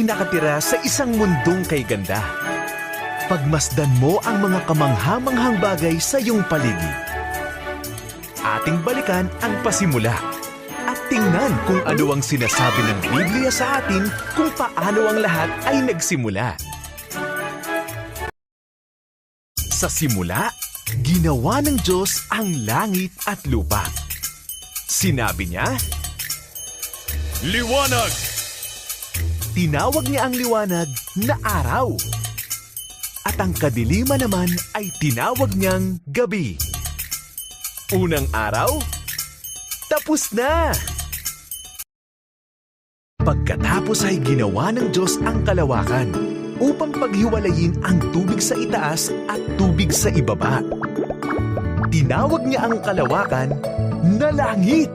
nakatira sa isang mundong kay ganda. Pagmasdan mo ang mga kamangha-manghang bagay sa iyong paligid. Ating balikan ang pasimula at tingnan kung ano ang sinasabi ng Biblia sa atin kung paano ang lahat ay nagsimula. Sa simula, ginawa ng Diyos ang langit at lupa. Sinabi niya, "Liwanag!" Tinawag niya ang liwanag na araw. At ang kadiliman naman ay tinawag niyang gabi. Unang araw, tapos na! Pagkatapos ay ginawa ng Diyos ang kalawakan upang paghiwalayin ang tubig sa itaas at tubig sa ibaba. Tinawag niya ang kalawakan na langit.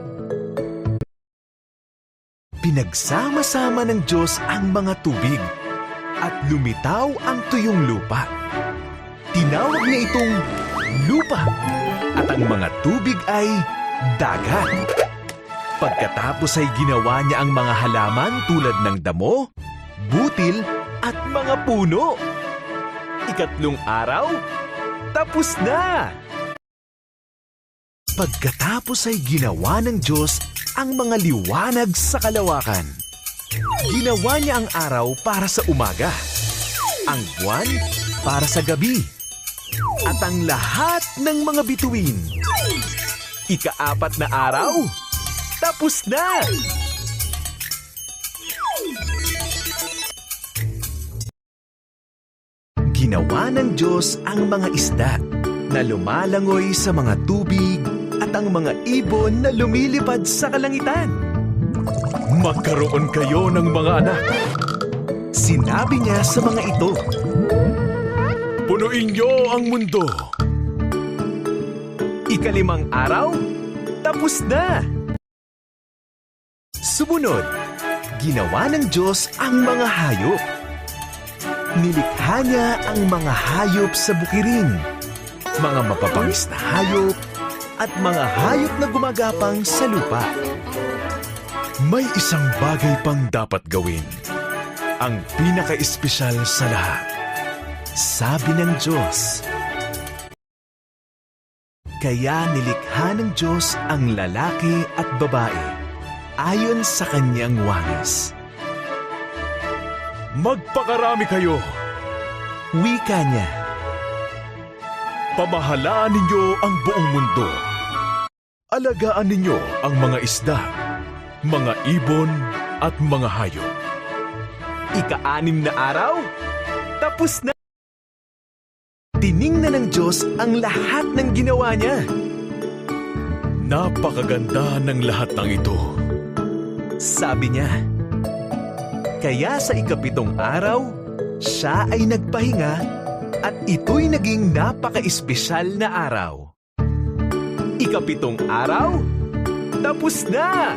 Pinagsama-sama ng Diyos ang mga tubig at lumitaw ang tuyong lupa. Tinawag niya itong lupa at ang mga tubig ay dagat. Pagkatapos ay ginawa niya ang mga halaman tulad ng damo, butil at mga puno. Ikatlong araw, tapos na! Pagkatapos ay ginawa ng Diyos ang mga liwanag sa kalawakan. Ginawa niya ang araw para sa umaga, ang buwan para sa gabi, at ang lahat ng mga bituin. Ika-4 na araw, tapos na! Ginawa ng Diyos ang mga isda na lumalangoy sa mga tubig at ang mga ibon na lumilipad sa kalangitan. Magkaroon kayo ng mga anak. Sinabi niya sa mga ito, punuin niyo ang mundo. Ika-5 araw, tapos na. Sumunod, ginawa ng Diyos ang mga hayop. Nilikha niya ang mga hayop sa bukirin, mga mapapangis na hayop, at mga hayop na gumagapang sa lupa. May isang bagay pang dapat gawin, ang pinaka-espesyal sa lahat. Sabi ng Diyos. Kaya nilikha ng Diyos ang lalaki at babae ayon sa kanyang wangis. Magpakarami kayo, wika niya. Pamahalaan ninyo ang buong mundo. Alagaan ninyo ang mga isda, mga ibon at mga hayop. Ika-6 na araw, tapos na. Tiningnan ng Diyos ang lahat ng ginawa niya. Napakaganda ng lahat ng ito, sabi niya. Kaya sa ika-7 araw, siya ay nagpahinga at ito'y naging napaka-espesyal na araw. Ika-7 araw, tapos na!